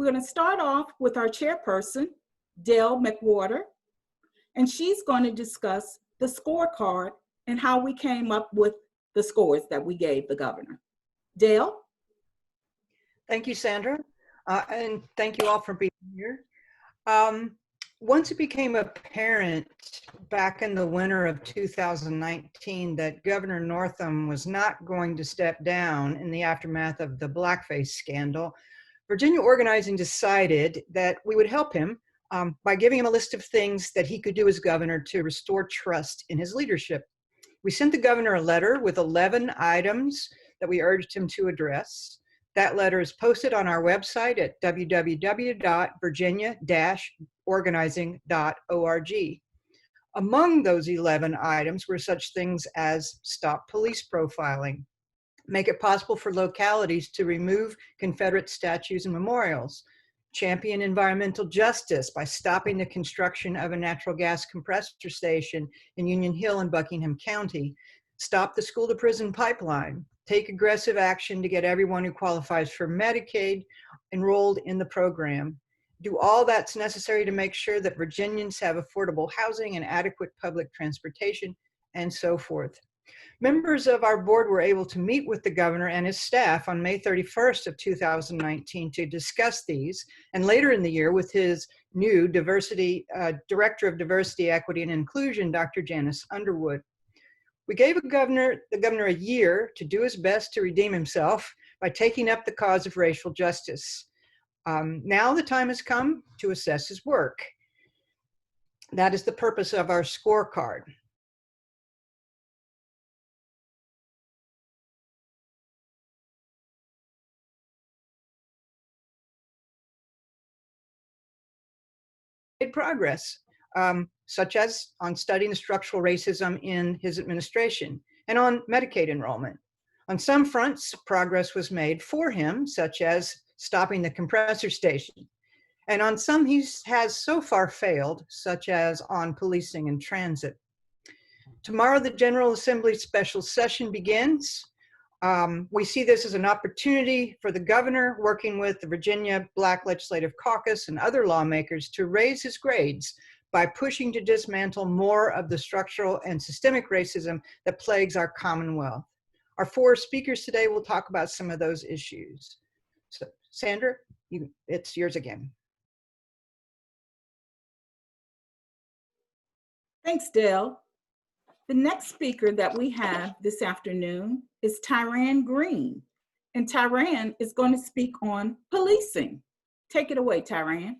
We're going to start off with our chairperson, Dale McWhorter, and she's going to discuss the scorecard and how we came up with the scores that we gave the governor. Dale? Thank you, Sandra, and thank you all for being here. Once it became apparent back in the winter of 2019 that Governor Northam was not going to step down in the aftermath of the blackface scandal, Virginia Organizing decided that we would help him by giving him a list of things that he could do as governor to restore trust in his leadership. We sent the governor a letter with 11 items that we urged him to address. That letter is posted on our website at www.virginia-organizing.org. Among those 11 items were such things as stop police profiling, make it possible for localities to remove Confederate statues and memorials, champion environmental justice by stopping the construction of a natural gas compressor station in Union Hill in Buckingham County, stop the school to prison pipeline, take aggressive action to get everyone who qualifies for Medicaid enrolled in the program, do all that's necessary to make sure that Virginians have affordable housing and adequate public transportation, and so forth. Members of our board were able to meet with the governor and his staff on May 31st of 2019 to discuss these, and later in the year with his new Director of Diversity, Equity, and Inclusion, Dr. Janice Underwood. We gave the governor a year to do his best to redeem himself by taking up the cause of racial justice. Now the time has come to assess his work. That is the purpose of our scorecard. Progress, such as on studying the structural racism in his administration and on Medicaid enrollment. On some fronts, progress was made for him, such as stopping the compressor station. And on some, he has so far failed, such as on policing and transit. Tomorrow, the General Assembly special session begins. We see this as an opportunity for the governor, working with the Virginia Black Legislative Caucus and other lawmakers, to raise his grades by pushing to dismantle more of the structural and systemic racism that plagues our Commonwealth. Our four speakers today will talk about some of those issues. So, Sandra, it's yours again. Thanks, Dale. The next speaker that we have this afternoon is Tyran Green, and Tyran is going to speak on policing. Take it away, Tyran.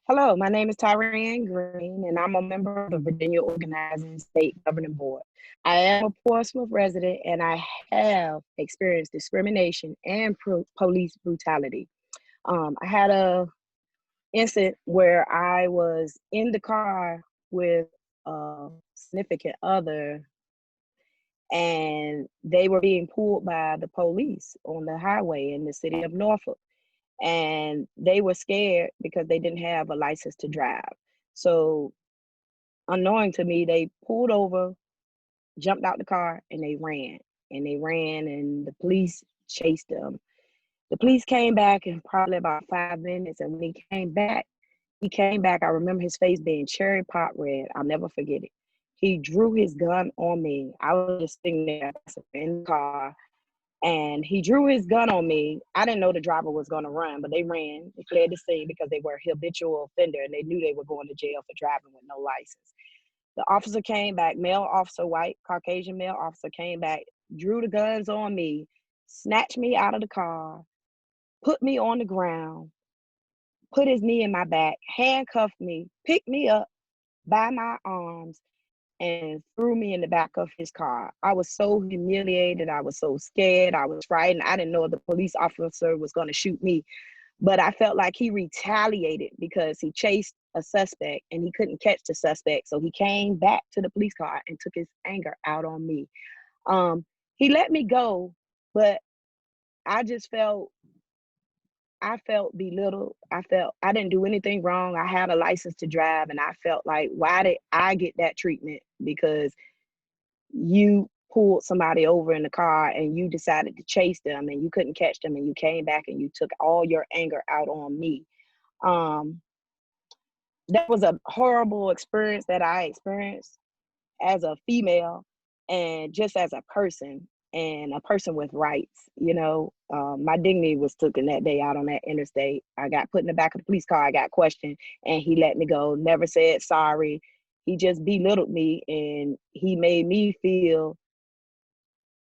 Hello, my name is Tyran Green, and I'm a member of the Virginia Organizing State Governing Board. I am a Portsmouth resident, and I have experienced discrimination and police brutality. I had a incident where I was in the car with a significant other, and they were being pulled by the police on the highway in the city of Norfolk. And they were scared because they didn't have a license to drive. So unknowing to me, they pulled over, jumped out the car, and they ran. And the police chased them. The police came back in probably about 5 minutes, and when he came back, I remember his face being cherry pop red. I'll never forget it. He drew his gun on me. I was just sitting there in the car, and he drew his gun on me. I didn't know the driver was going to run, but they ran. They fled the scene because they were a habitual offender, and they knew they were going to jail for driving with no license. The officer came back, male officer, white, Caucasian male officer came back, drew the guns on me, snatched me out of the car, put me on the ground, put his knee in my back, handcuffed me, picked me up by my arms, and threw me in the back of his car. I was so humiliated. I was so scared. I was frightened. I didn't know the police officer was going to shoot me, but I felt like he retaliated because he chased a suspect and he couldn't catch the suspect. So he came back to the police car and took his anger out on me. He let me go, but I just felt belittled. I felt I didn't do anything wrong. I had a license to drive, and I felt like, why did I get that treatment? Because you pulled somebody over in the car and you decided to chase them and you couldn't catch them and you came back and you took all your anger out on me. That was a horrible experience that I experienced as a female and just as a person and a person with rights. My dignity was taken that day out on that interstate. I got put in the back of the police car. I got questioned and he let me go, never said sorry. He just belittled me and he made me feel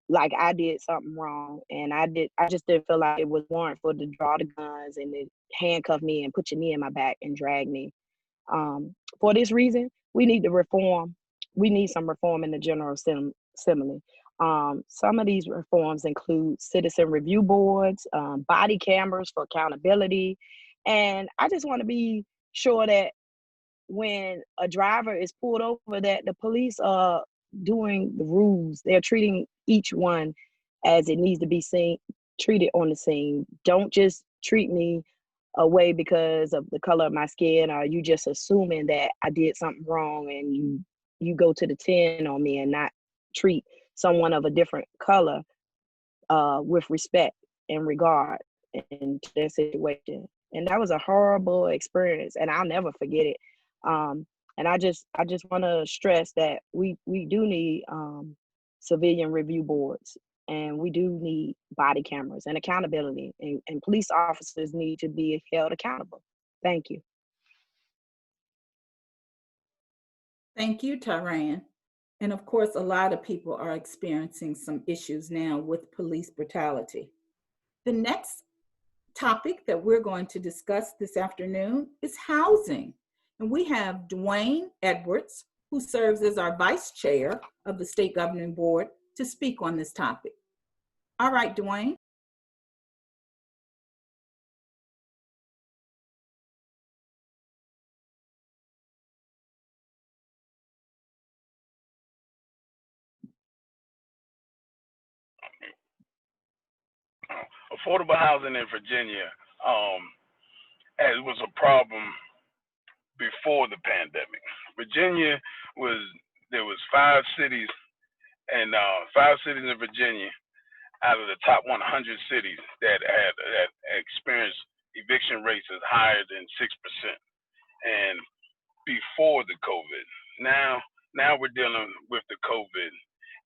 like I did something wrong. And I just didn't feel like it was warrant for to draw the guns and to handcuff me and put your knee in my back and drag me. For this reason, we need to reform. We need some reform in the General Assembly. Some of these reforms include citizen review boards, body cameras for accountability. And I just want to be sure that when a driver is pulled over, that the police are doing the rules. They're treating each one as it needs to be treated on the scene. Don't just treat me away because of the color of my skin, or you just assuming that I did something wrong and you go to the 10 on me and not treat someone of a different color with respect and regard in their situation. And that was a horrible experience and I'll never forget it. And I just want to stress that we do need civilian review boards, and we do need body cameras and accountability, and police officers need to be held accountable. Thank you. Thank you, Tyran. And of course, a lot of people are experiencing some issues now with police brutality. The next topic that we're going to discuss this afternoon is housing. And we have Dwayne Edwards, who serves as our vice chair of the State Governing Board, to speak on this topic. All right, Dwayne. Affordable housing in Virginia, as was a problem before the pandemic. There was 5 cities and 5 cities in Virginia out of the top 100 cities that had experienced eviction rates as higher than 6%. And before the COVID, now we're dealing with the COVID,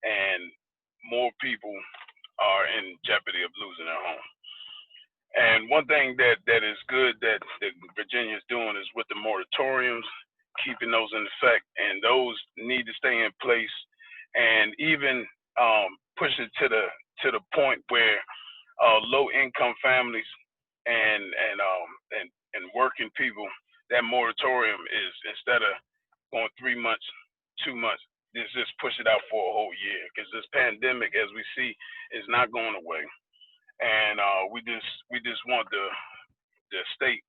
and more people are in jeopardy of losing their home. And one thing that is good that Virginia is doing is with the moratoriums, keeping those in effect, and those need to stay in place, and even push it to the point where low-income families and working people, that moratorium is, instead of going 3 months, 2 months, just push it out for a whole year, because this pandemic, as we see, is not going away. And we just want the state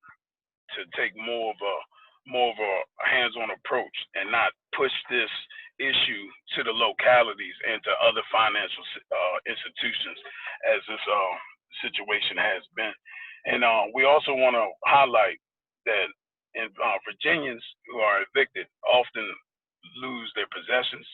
to take more of a hands-on approach and not push this issue to the localities and to other financial institutions as this situation has been. And we also want to highlight that Virginians who are evicted often lose their possessions.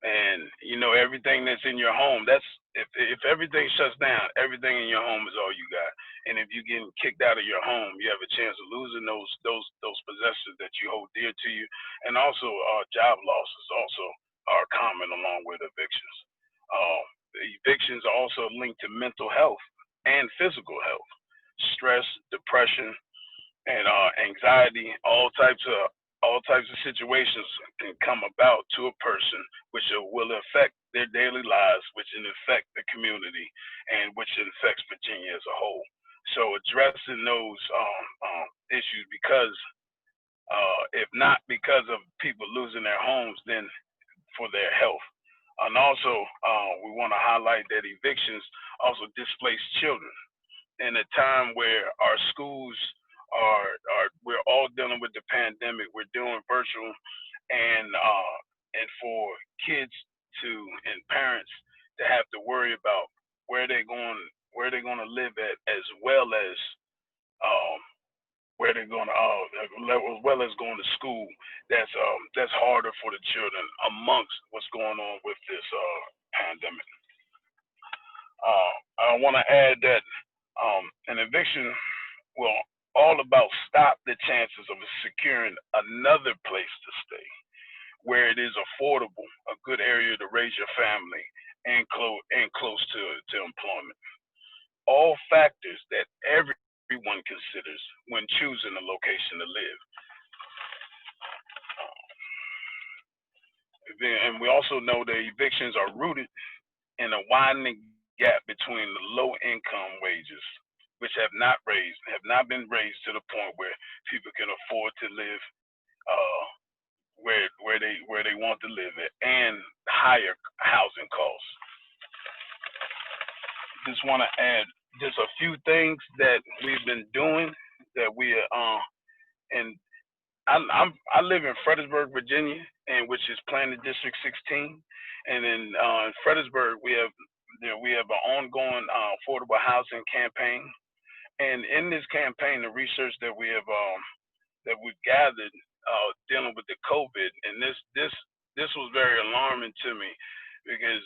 And everything that's in your home, that's if everything shuts down, everything in your home is all you got. And if you're getting kicked out of your home, you have a chance of losing those possessions that you hold dear to you. And also job losses also are common along with evictions. Evictions are also linked to mental health and physical health, stress, depression, and anxiety. All types of situations can come about to a person, which will affect their daily lives, which will affect the community, and which affects Virginia as a whole. So addressing those issues, because if not because of people losing their homes, then for their health. And also, we want to highlight that evictions also displace children in a time where our schools we're all dealing with the pandemic. We're doing virtual, and for kids and parents to have to worry about where they're going to live at, as well as where they're going to, as well as going to school. That's harder for the children amongst what's going on with this pandemic. I want to add that an eviction will all about stop the chances of securing another place to stay where it is affordable, a good area to raise your family, and close to employment. All factors that everyone considers when choosing a location to live. And we also know that evictions are rooted in a widening gap between the low income wages, which have not been raised to the point where people can afford to live where they want to live at, and higher housing costs. Just want to add just a few things that we've been doing that we and I live in Fredericksburg, Virginia, and which is Planning District 16. And in Fredericksburg, we have an ongoing affordable housing campaign. And in this campaign, the research that we've gathered dealing with the COVID, and this was very alarming to me, because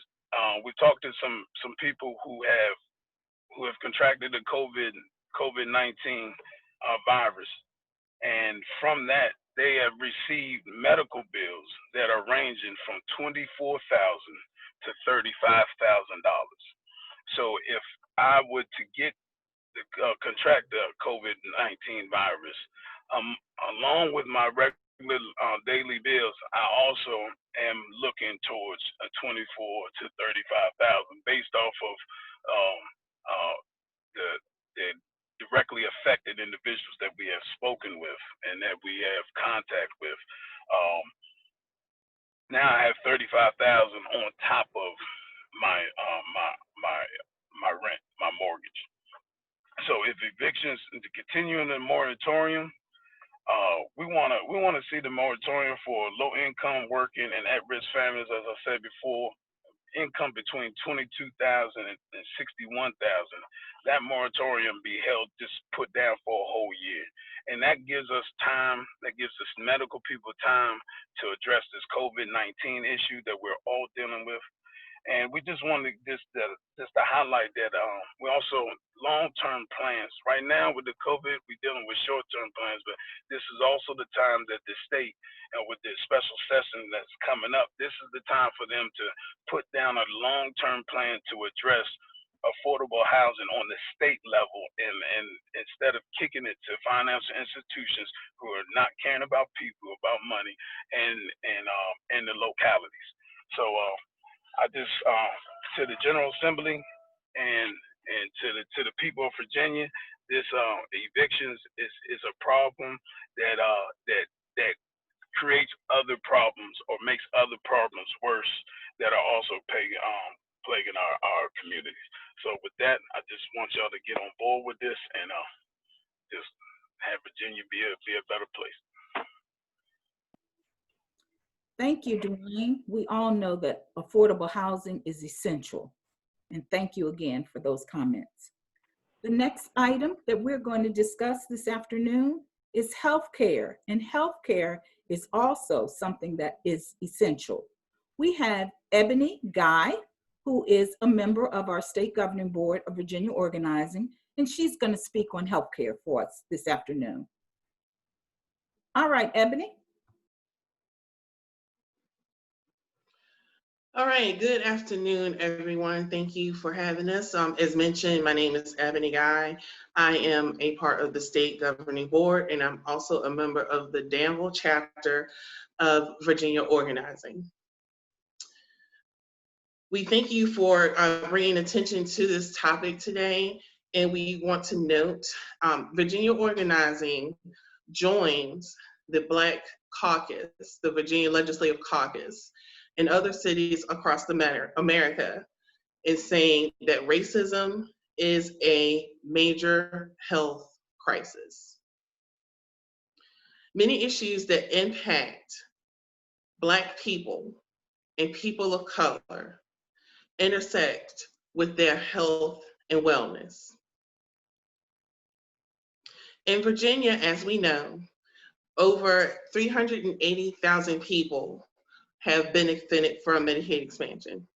we talked to some people who have contracted the COVID-19 virus, and from that they have received medical bills that are ranging from $24,000 to $35,000. So if I were to contract the COVID-19 virus, along with my regular daily bills, I also am looking towards a $24,000 to $35,000 based off of the directly affected individuals that we have spoken with and that we have contact with. Now I have $35,000 on top of my rent, my mortgage. So if evictions to continue in the moratorium, we want to see the moratorium for low-income working and at-risk families, as I said before, income between $22,000 and $61,000. That moratorium be held, just put down for a whole year, and that gives us time. That gives us medical people time to address this COVID-19 issue that we're all dealing with. And we just wanted just to highlight that we also long-term plans. Right now with the COVID, we're dealing with short-term plans, but this is also the time that the state, with the special session that's coming up, this is the time for them to put down a long-term plan to address affordable housing on the state level, and instead of kicking it to financial institutions who are not caring about people, about money, and the localities. So I just to the General Assembly and to the people of Virginia, this evictions is a problem that creates other problems or makes other problems worse that are also plaguing our communities. So with that, I just want y'all to get on board with this and just have Virginia be a better place. Thank you, Dwayne. We all know that affordable housing is essential. And thank you again for those comments. The next item that we're going to discuss this afternoon is healthcare. And healthcare is also something that is essential. We have Ebony Guy, who is a member of our State Governing Board of Virginia Organizing, and she's going to speak on healthcare for us this afternoon. All right, Ebony. All right, good afternoon, everyone. Thank you for having us. As mentioned, my name is Ebony Guy. I am a part of the State Governing Board, and I'm also a member of the Danville chapter of Virginia Organizing. We thank you for bringing attention to this topic today, and we want to note Virginia Organizing joins the Black Caucus, the Virginia Legislative Caucus, and other cities across America, is saying that racism is a major health crisis. Many issues that impact Black people and people of color intersect with their health and wellness. In Virginia, as we know, over 380,000 people have benefited from Medicaid expansion.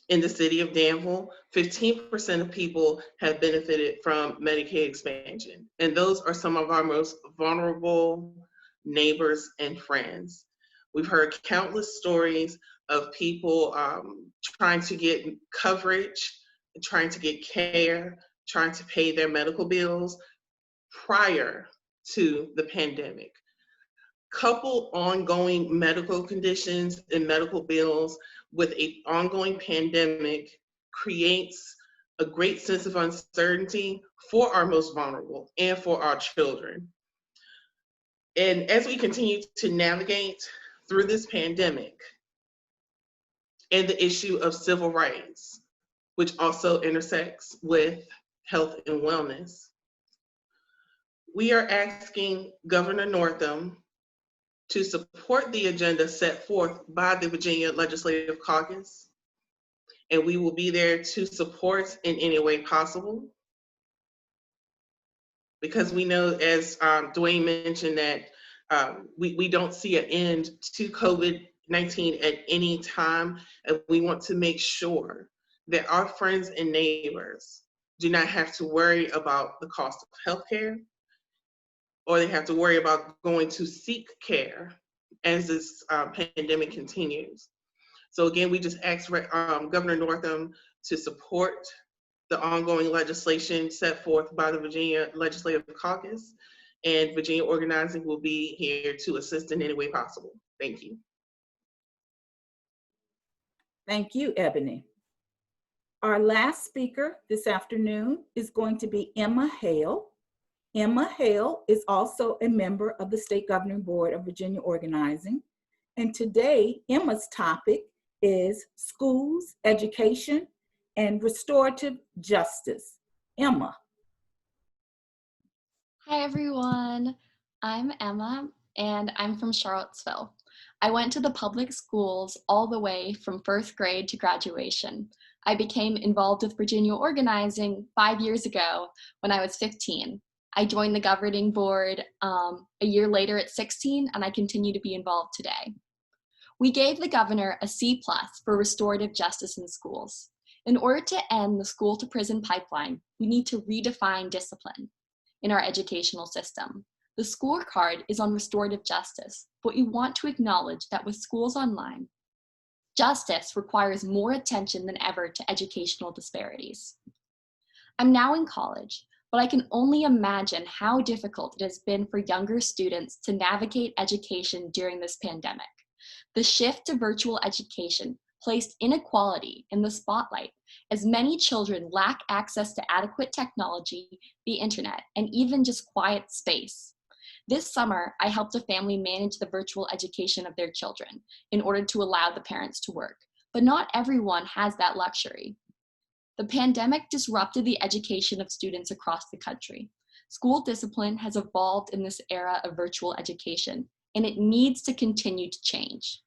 In the city of Danville, 15% of people have benefited from Medicaid expansion. And those are some of our most vulnerable neighbors and friends. We've heard countless stories of people trying to get coverage, trying to get care, trying to pay their medical bills prior to the pandemic. Couple ongoing medical conditions and medical bills with an ongoing pandemic creates a great sense of uncertainty for our most vulnerable and for our children. And as we continue to navigate through this pandemic and the issue of civil rights, which also intersects with health and wellness, we are asking Governor Northam to support the agenda set forth by the Virginia Legislative Caucus, and we will be there to support in any way possible. Because we know, as Dwayne mentioned, that we don't see an end to COVID-19 at any time, and we want to make sure that our friends and neighbors do not have to worry about the cost of healthcare, or they have to worry about going to seek care as this pandemic continues. So again, we just asked Governor Northam to support the ongoing legislation set forth by the Virginia Legislative Caucus, and Virginia Organizing will be here to assist in any way possible. Thank you. Thank you, Ebony. Our last speaker this afternoon is going to be Emma Hale. Emma Hale is also a member of the State Governing Board of Virginia Organizing. And today, Emma's topic is schools, education, and restorative justice. Emma. Hi, everyone. I'm Emma, and I'm from Charlottesville. I went to the public schools all the way from first grade to graduation. I became involved with Virginia Organizing 5 years ago when I was 15. I joined the governing board a year later at 16, and I continue to be involved today. We gave the governor a C+ for restorative justice in schools. In order to end the school to prison pipeline, we need to redefine discipline in our educational system. The scorecard is on restorative justice, but we want to acknowledge that with schools online, justice requires more attention than ever to educational disparities. I'm now in college, but I can only imagine how difficult it has been for younger students to navigate education during this pandemic. The shift to virtual education placed inequality in the spotlight, as many children lack access to adequate technology, the internet, and even just quiet space. This summer, I helped a family manage the virtual education of their children in order to allow the parents to work, but not everyone has that luxury. The pandemic disrupted the education of students across the country. School discipline has evolved in this era of virtual education, and it needs to continue to change.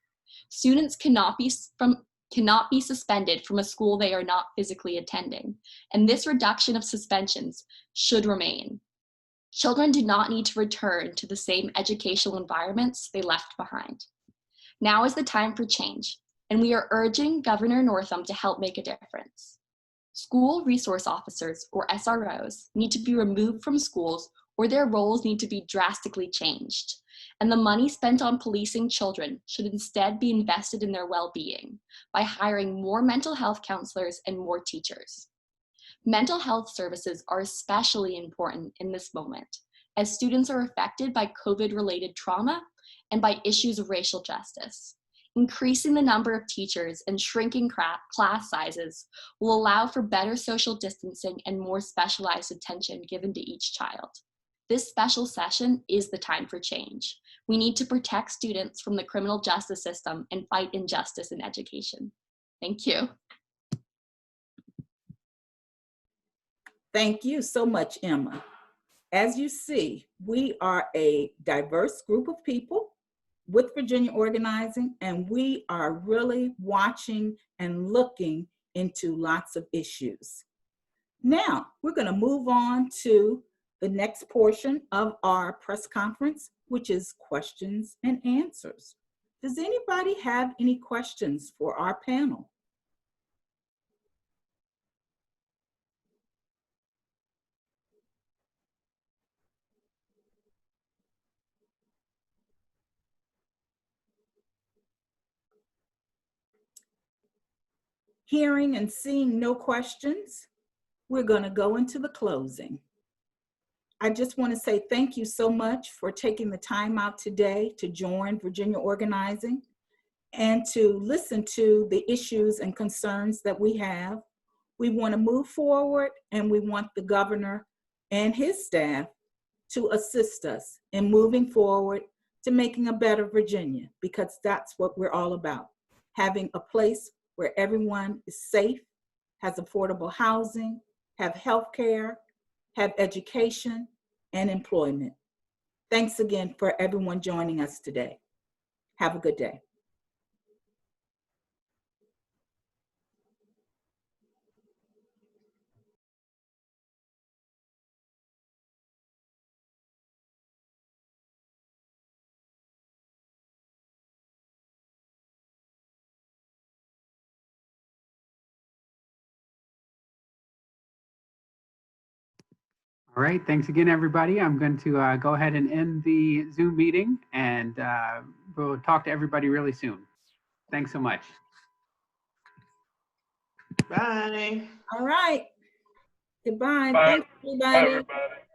Students cannot be suspended from a school they are not physically attending, and this reduction of suspensions should remain. Children do not need to return to the same educational environments they left behind. Now is the time for change, and we are urging Governor Northam to help make a difference. School resource officers, or SROs, need to be removed from schools, or their roles need to be drastically changed. And the money spent on policing children should instead be invested in their well-being by hiring more mental health counselors and more teachers. Mental health services are especially important in this moment, as students are affected by COVID-related trauma and by issues of racial justice. Increasing the number of teachers and shrinking class sizes will allow for better social distancing and more specialized attention given to each child. This special session is the time for change. We need to protect students from the criminal justice system and fight injustice in education. Thank you. Thank you so much, Emma. As you see, we are a diverse group of people with Virginia Organizing, and we are really watching and looking into lots of issues. Now, we're going to move on to the next portion of our press conference, which is questions and answers. Does anybody have any questions for our panel? Hearing and seeing no questions, we're going to go into the closing. I just want to say thank you so much for taking the time out today to join Virginia Organizing and to listen to the issues and concerns that we have. We want to move forward, and we want the governor and his staff to assist us in moving forward to making a better Virginia, because that's what we're all about. Having a place where everyone is safe, has affordable housing, have health care, have education, and employment. Thanks again for everyone joining us today. Have a good day. All right, thanks again, everybody. I'm going to go ahead and end the Zoom meeting, and we'll talk to everybody really soon. Thanks so much. Bye. All right. Goodbye. Bye. Thanks, Bye, everybody. everybody.